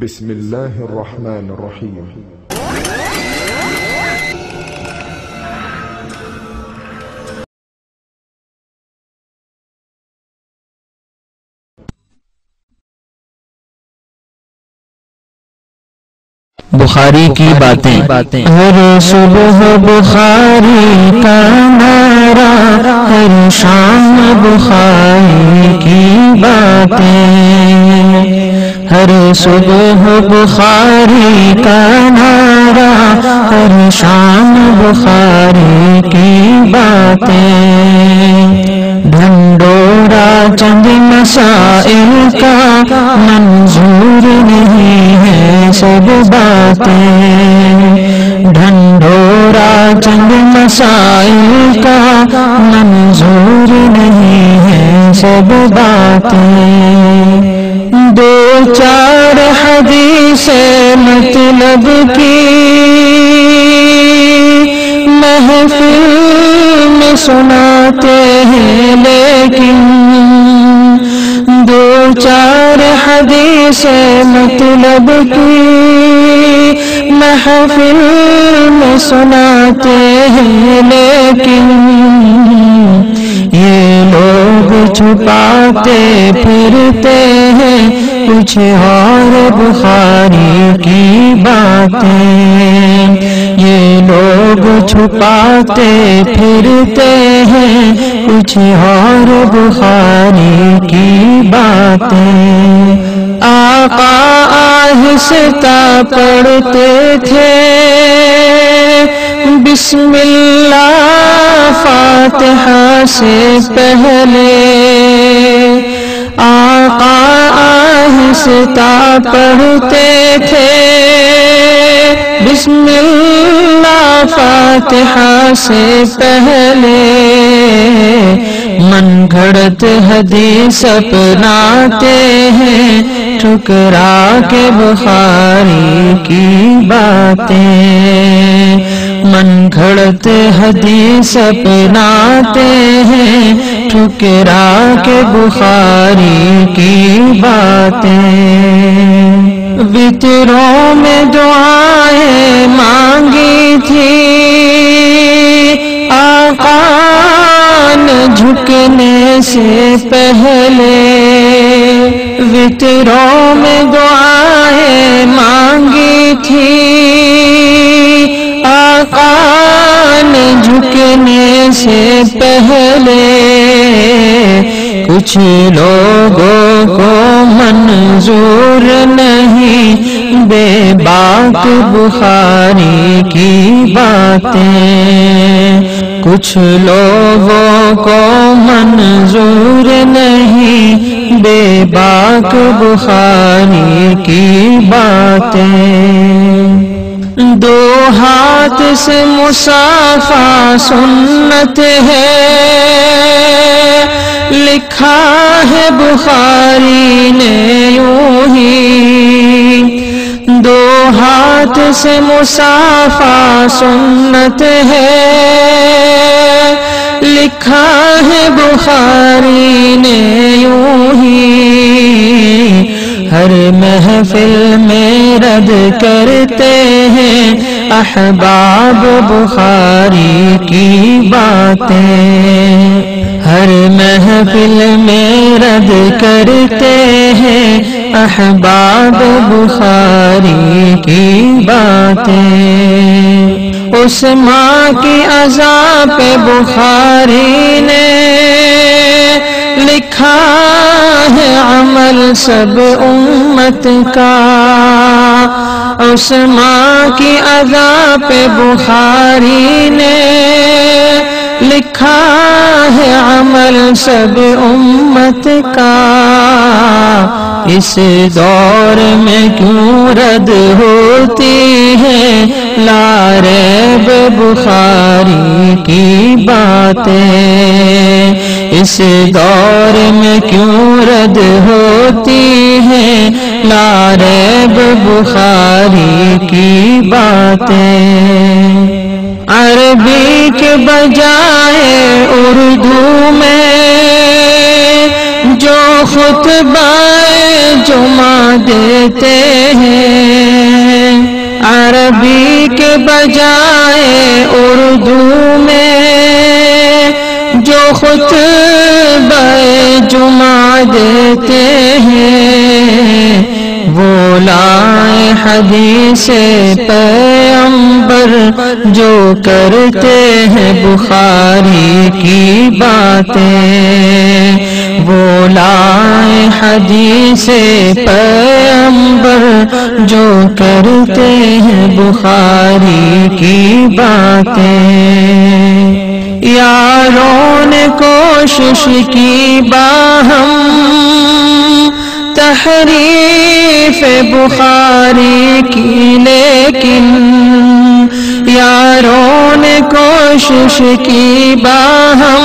بسم الله الرحمن الرحيم. بخاری کی باتیں. ہر صبح بخاری کا نعرہ، ہر شام بخاری کی باتیں. ہر صبح بخاری کا نعرہ، ہر شام بخاری کی باتیں. ڈھنڈورا چند مسائل کا منظور نہیں ہے سب باتیں. ڈھنڈورا چند مسائل کا منظور نہیں ہے سب باتیں. دو چار حدیث مطلب کی محفل میں سناتے ہیں، لیکن دو چار حدیث مطلب کی محفل میں سناتے ہیں، لیکن یہ لوگ چھپاتے پھرتے ہیں کچھ اور بخاری کی باتیں. یہ لوگ چھپاتے پھرتے ہیں کچھ اور بخاری کی باتیں. آقا آہستہ پڑھتے تھے بسم اللہ فاتحہ سے پہلے. آقا آہستہ پڑھتے تھے بسم اللہ فاتحہ سے پہلے. من گھڑت حدیث اپناتے ہیں ٹھکرا کے بخاری کی باتیں. من گھڑت حدیث اپناتے ہیں ٹھکرا کے بخاری کی باتیں. وطروں میں دعائیں مانگی تھی آقا نے جھکنے سے پہلے. وطروں میں دعائیں مانگی تھی آقا نے جھکنے سے پہلے. کچھ لوگوں کو منظور نہیں بے باک بخاری کی باتیں. کچھ لوگوں کو منظور نہیں بے باک بخاری کی باتیں. دو ہاتھ سے مصافحہ سنت ہے لکھا ہے بخاری نے یوں ہی. دو ہاتھ سے مصافحہ سنت ہے لکھا ہے بخاری نے یوں ہی. ہر محفل میں رد کرتے ہیں احباب بخاری کی باتیں. ہر محفل میں رد کرتے ہیں احباب بخاری کی باتیں. اس ماں کی عزا پہ بخاری نے لکھا ہے عمل سب امت کا. اس ماں کی عزا پہ بخاری نے لکھا ہے عمل سب امت کا. اس دور میں کیوں رد ہوتی ہے لا ریب بخاری کی باتیں. اس دور میں کیوں رد ہوتی ہے لا ریب بخاری کی باتیں. عربی کے بجائے اردو میں جو خطبہ جمعہ دیتے ہیں بجائے اردو میں جو خطبہ جمعہ دیتے ہیں، وہ لائے حدیث پیغمبر جو کرتے ہیں بخاری کی باتیں، وہ لائے حدیث پیغمبر جو کرتے ہیں بخاری کی باتیں۔ یاروں نے کوشش کی باہم تحریف بخاری کی، لیکن یاروں نے کوشش کی باہم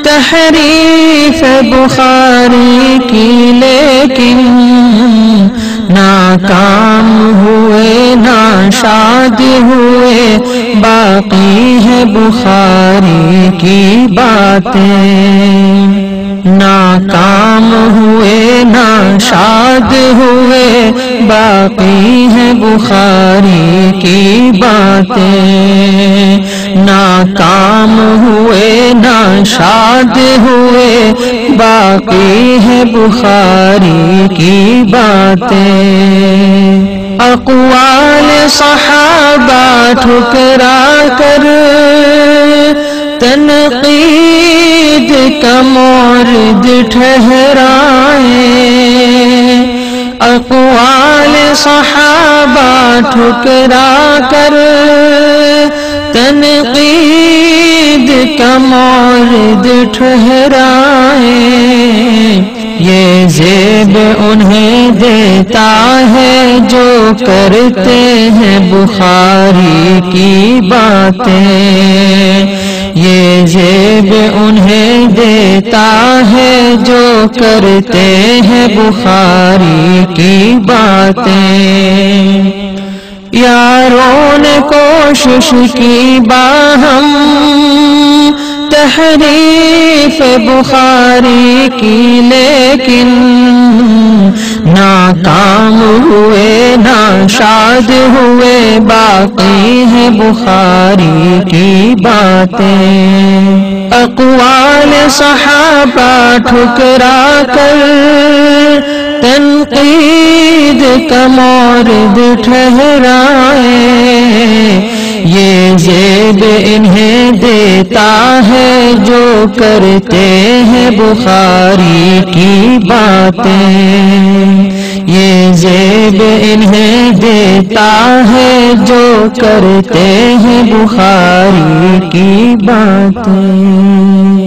تحریف بخاری کی، لیکن ناکام ہوئے ناشاد ہوئے، باقی ہے بخاری کی باتیں۔ ناکام ہوئے ناشاد ہوئے، باقی ہے بخاری کی باتیں۔ ناکام ہوئے ناشاد ہوئے، باقی ہے بخاری کی باتیں۔ اقوال صحابہ ٹھکرا کر تنقید کا مورد ٹھہرائے، اقوال صحابہ ٹھکرا کر تنقید کا مورد ٹھہرائے، یہ زیب انہیں دیتا ہے جو کرتے ہیں بخاری کی باتیں، یہ زیب انہیں دیتا ہے جو کرتے ہیں بخاری کی باتیں۔ یاروں نے کوشش کی باہم تحریف بخاری کی، لیکن ناکام ہوئے ناشاد ہوئے، باقی ہے بخاری کی باتیں۔ اقوال صحابہ ٹھکرا کر تنقید کا مورد ٹھہرائے، یہ زیب انہیں دیتا ہے جو کرتے ہیں بخاری کی باتیں، یہ زیب انہیں دیتا ہے جو کرتے ہیں بخاری کی باتیں۔